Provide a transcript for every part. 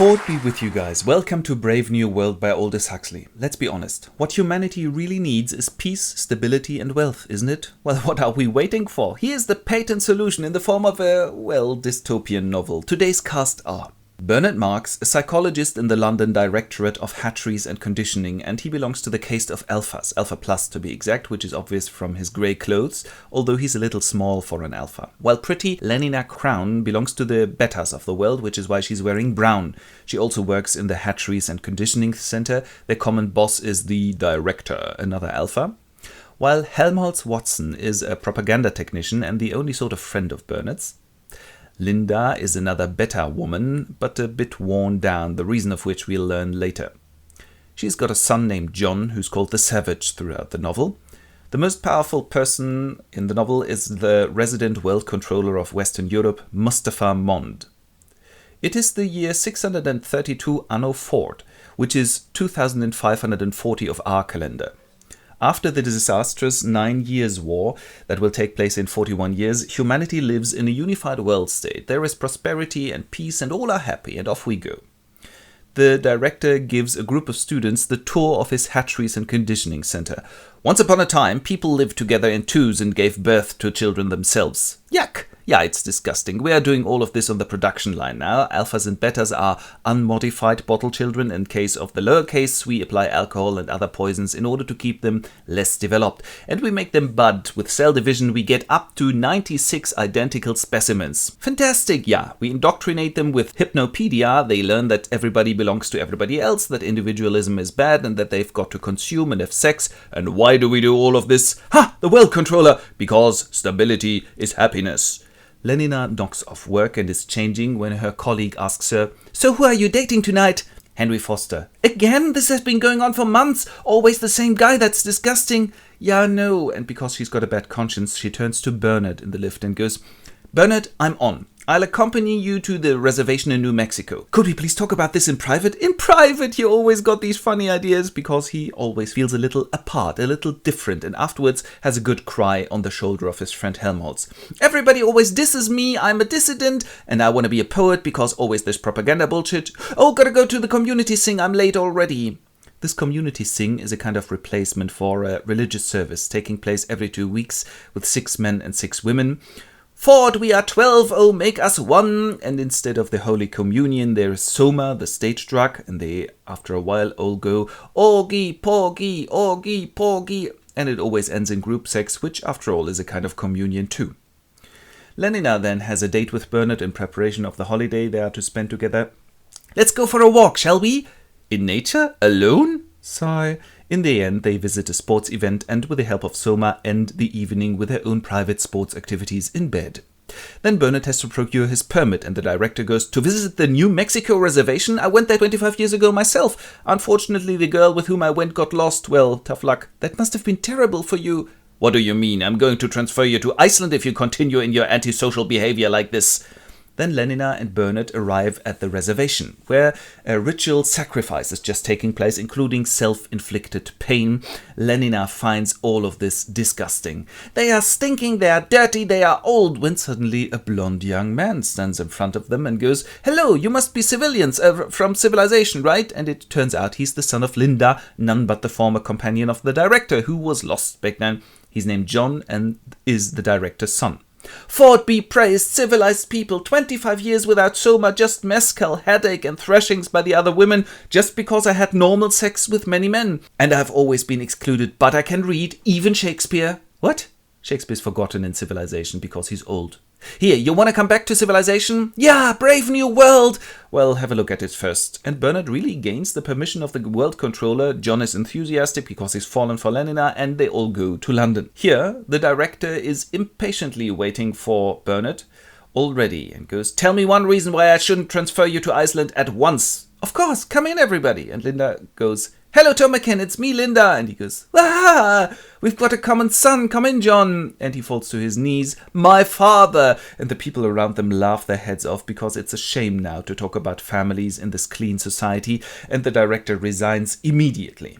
Ford be with you guys. Welcome to Brave New World by Aldous Huxley. Let's be honest. What humanity really needs is peace, stability and wealth, isn't it? Well, what are we waiting for? Here's the patent solution in the form of a, dystopian novel. Today's cast are Bernard Marx, a psychologist in the London Directorate of Hatcheries and Conditioning, and he belongs to the caste of alphas, alpha plus to be exact, which is obvious from his grey clothes, although he's a little small for an alpha. While pretty Lenina Crown belongs to the betas of the world, which is why she's wearing brown. She also works in the Hatcheries and Conditioning Center. Their common boss is the director, another alpha. While Helmholtz Watson is a propaganda technician and the only sort of friend of Bernard's. Linda is another beta woman, but a bit worn down, the reason of which we'll learn later. She's got a son named John, who's called the Savage throughout the novel. The most powerful person in the novel is the resident world controller of Western Europe, Mustafa Mond. It is the year 632 Anno Ford, which is 2540 of our calendar. After the disastrous 9 Years' War that will take place in 41 years, humanity lives in a unified world state. There is prosperity and peace and all are happy, and off we go. The director gives a group of students the tour of his hatcheries and conditioning center. Once upon a time, people lived together in twos and gave birth to children themselves. Yuck! Yeah, it's disgusting. We are doing all of this on the production line now. Alphas and betas are unmodified bottle children. In case of the lowercase, we apply alcohol and other poisons in order to keep them less developed. And we make them bud. With cell division, we get up to 96 identical specimens. Fantastic, yeah. We indoctrinate them with hypnopedia. They learn that everybody belongs to everybody else, that individualism is bad, and that they've got to consume and have sex. And why do we do all of this? Ha! The world controller! Because stability is happiness. Lenina knocks off work and is changing when her colleague asks her, "So who are you dating tonight?" Henry Foster. "Again? This has been going on for months. Always the same guy. That's disgusting." "Yeah, no." And because she's got a bad conscience, she turns to Bernard in the lift and goes, "Bernard, I'm on. I'll accompany you to the reservation in New Mexico. Could we please talk about this in private?" In private! He always got these funny ideas because he always feels a little apart, a little different, and afterwards has a good cry on the shoulder of his friend Helmholtz. "Everybody always disses me, I'm a dissident, and I want to be a poet because always this propaganda bullshit. Oh, gotta go to the community sing, I'm late already." This community sing is a kind of replacement for a religious service taking place every 2 weeks with 6 men and 6 women. "Ford, we are 12, oh, make us one." And instead of the Holy Communion, there is Sommer, the stage drug, and they, after a while, all go, "Orgy-Porgy, Orgy-Porgy," and it always ends in group sex, which, after all, is a kind of communion too. Lenina then has a date with Bernard in preparation of the holiday they are to spend together. "Let's go for a walk, shall we?" "In nature? Alone?" Sigh. In the end, they visit a sports event and, with the help of Sommer, end the evening with their own private sports activities in bed. Then Bernard has to procure his permit and the director goes, "To visit the New Mexico reservation? I went there 25 years ago myself. Unfortunately, the girl with whom I went got lost. Well, tough luck." "That must have been terrible for you." "What do you mean? I'm going to transfer you to Iceland if you continue in your antisocial behavior like this." Then Lenina and Bernard arrive at the reservation, where a ritual sacrifice is just taking place, including self-inflicted pain. Lenina finds all of this disgusting. They are stinking, they are dirty, they are old, when suddenly a blonde young man stands in front of them and goes, "Hello, you must be civilians, from civilization, right?" And it turns out he's the son of Linda, none but the former companion of the director, who was lost back then. He's named John and is the director's son. "Ford be praised, civilized people, 25 years without Sommer, just mezcal, headache and thrashings by the other women, just because I had normal sex with many men. And I've always been excluded, but I can read, even Shakespeare." What? Shakespeare's forgotten in civilization because he's old. "Here, you want to come back to civilization?" "Yeah, brave new world." "Well, have a look at it first." And Bernard really gains the permission of the world controller. John is enthusiastic because he's fallen for Lenina, and they all go to London. Here, the director is impatiently waiting for Bernard already and goes, "Tell me one reason why I shouldn't transfer you to Iceland at once." "Of course, come in everybody." And Linda goes, "Hello, Tomakin, it's me, Linda." And he goes, "Ah, we've got a common son. Come in, John." And he falls to his knees. "My father." And the people around them laugh their heads off because it's a shame now to talk about families in this clean society. And the director resigns immediately.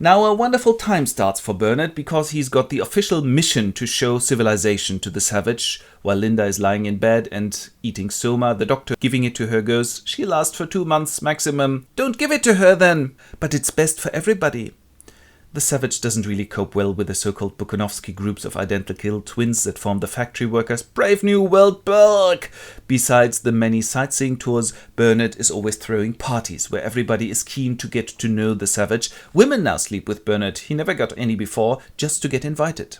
Now a wonderful time starts for Bernard because he's got the official mission to show civilization to the savage. While Linda is lying in bed and eating Sommer, the doctor giving it to her goes, "She'll last for 2 months maximum. Don't give it to her then. But it's best for everybody." The savage doesn't really cope well with the so-called Bukanovsky groups of identical twins that form the factory workers' Brave New World Berg. Besides the many sightseeing tours, Bernard is always throwing parties where everybody is keen to get to know the savage. Women now sleep with Bernard. He never got any before, just to get invited.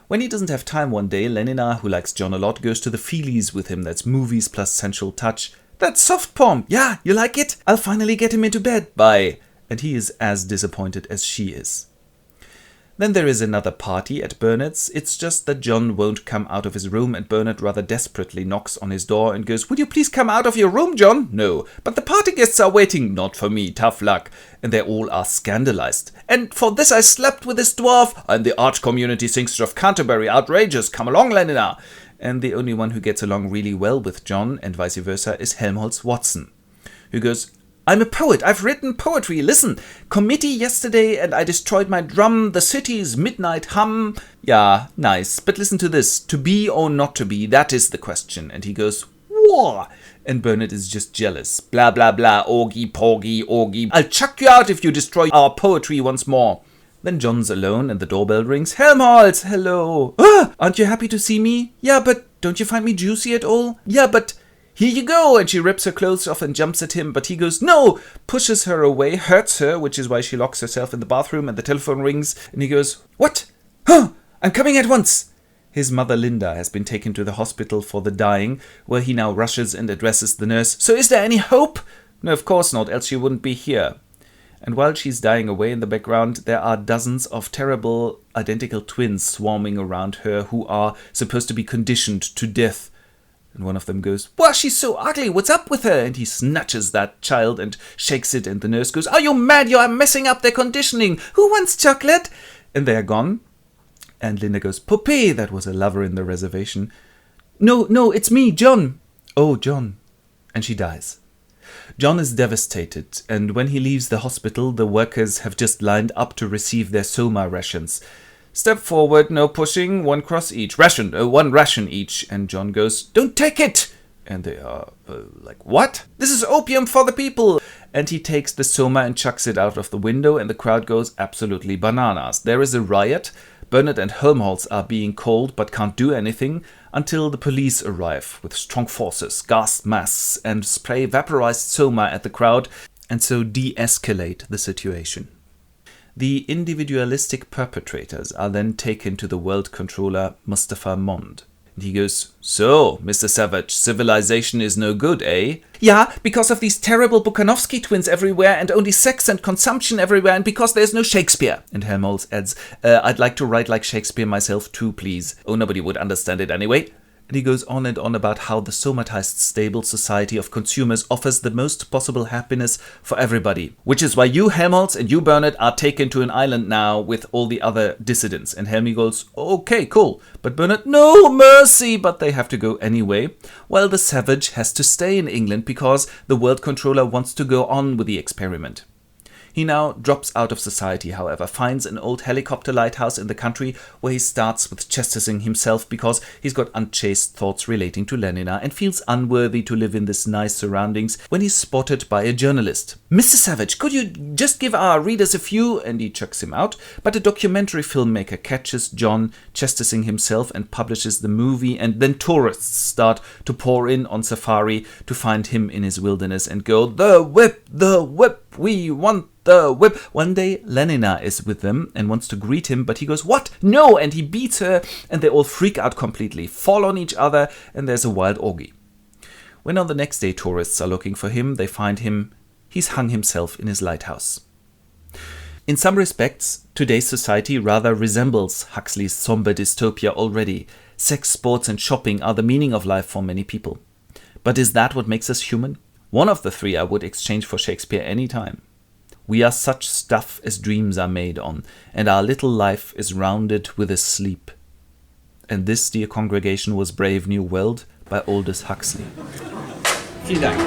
When he doesn't have time one day, Lenina, who likes John a lot, goes to the feelies with him. That's movies plus sensual touch. "That's soft porn. Yeah, you like it? I'll finally get him into bed. Bye." And he is as disappointed as she is. Then there is another party at Bernard's. It's just that John won't come out of his room, and Bernard rather desperately knocks on his door and goes, "Would you please come out of your room, John?" "No, but the party guests are waiting." "Not for me, tough luck." And they all are scandalized. "And for this I slept with this dwarf." "I'm the arch community singster of Canterbury. Outrageous. Come along, Lenina." And the only one who gets along really well with John, and vice versa, is Helmholtz Watson, who goes, "I'm a poet. I've written poetry. Listen, committee yesterday and I destroyed my drum. The city's midnight hum." "Yeah, nice. But listen to this. To be or not to be, that is the question." And he goes, "Whoa." And Bernard is just jealous. "Blah, blah, blah. Orgy-Porgy, orgy. I'll chuck you out if you destroy our poetry once more." Then John's alone and the doorbell rings. "Helmholtz, hello." "Ah, aren't you happy to see me?" "Yeah, but don't you find me juicy at all?" "Yeah, but here you go." And she rips her clothes off and jumps at him, but he goes, "No," pushes her away, hurts her, which is why she locks herself in the bathroom, and the telephone rings, and he goes, "What? Huh, I'm coming at once." His mother Linda has been taken to the hospital for the dying, where he now rushes and addresses the nurse. "So is there any hope?" "No, of course not, else she wouldn't be here." And while she's dying away in the background, there are dozens of terrible identical twins swarming around her who are supposed to be conditioned to death. And one of them goes, "Wow, she's so ugly, what's up with her?" And he snatches that child and shakes it, and the nurse goes, "Are you mad? You are messing up their conditioning. Who wants chocolate?" And they're gone. And Linda goes, "Poupée," that was a lover in the reservation. No, it's me, John." "Oh, John." And she dies. John is devastated, and when he leaves the hospital, the workers have just lined up to receive their Sommer rations. "Step forward, no pushing, 1 cross each. 1 ration each." And John goes, "Don't take it!" And they are like, "What?" "This is opium for the people." And he takes the Sommer and chucks it out of the window, and the crowd goes absolutely bananas. There is a riot. Bernard and Helmholtz are being called but can't do anything until the police arrive with strong forces, gas masks, and spray vaporized Sommer at the crowd, and so de-escalate the situation. The individualistic perpetrators are then taken to the world controller Mustafa Mond. And he goes, "So, Mr. Savage, civilization is no good, eh?" "Yeah, because of these terrible Bukanovsky twins everywhere, and only sex and consumption everywhere, and because there's no Shakespeare." And Helmholtz adds, "I'd like to write like Shakespeare myself too, please." "Oh, nobody would understand it anyway." And he goes on and on about how the somatized stable society of consumers offers the most possible happiness for everybody. Which is why you, Helmholtz, and you, Bernard, are taken to an island now with all the other dissidents. And Helmi goes, "Okay, cool." But Bernard, "No mercy!" But they have to go anyway. While the savage has to stay in England because the world controller wants to go on with the experiment. He now drops out of society, however, finds an old helicopter lighthouse in the country where he starts with chastising himself because he's got unchaste thoughts relating to Lenina and feels unworthy to live in this nice surroundings when he's spotted by a journalist. "Mr. Savage, could you just give our readers a few?" And he chucks him out. But a documentary filmmaker catches John chastising himself and publishes the movie, and then tourists start to pour in on safari to find him in his wilderness and go, the whip, we want the whip." One day, Lenina is with them and wants to greet him, but he goes, "What? No!" And he beats her, and they all freak out completely, fall on each other, and there's a wild orgy. When on the next day tourists are looking for him, they find him. He's hung himself in his lighthouse. In some respects, today's society rather resembles Huxley's somber dystopia already. Sex, sports, and shopping are the meaning of life for many people. But is that what makes us human? One of the three I would exchange for Shakespeare any time. We are such stuff as dreams are made on, and our little life is rounded with a sleep. And this, dear congregation, was Brave New World by Aldous Huxley. Vielen Dank.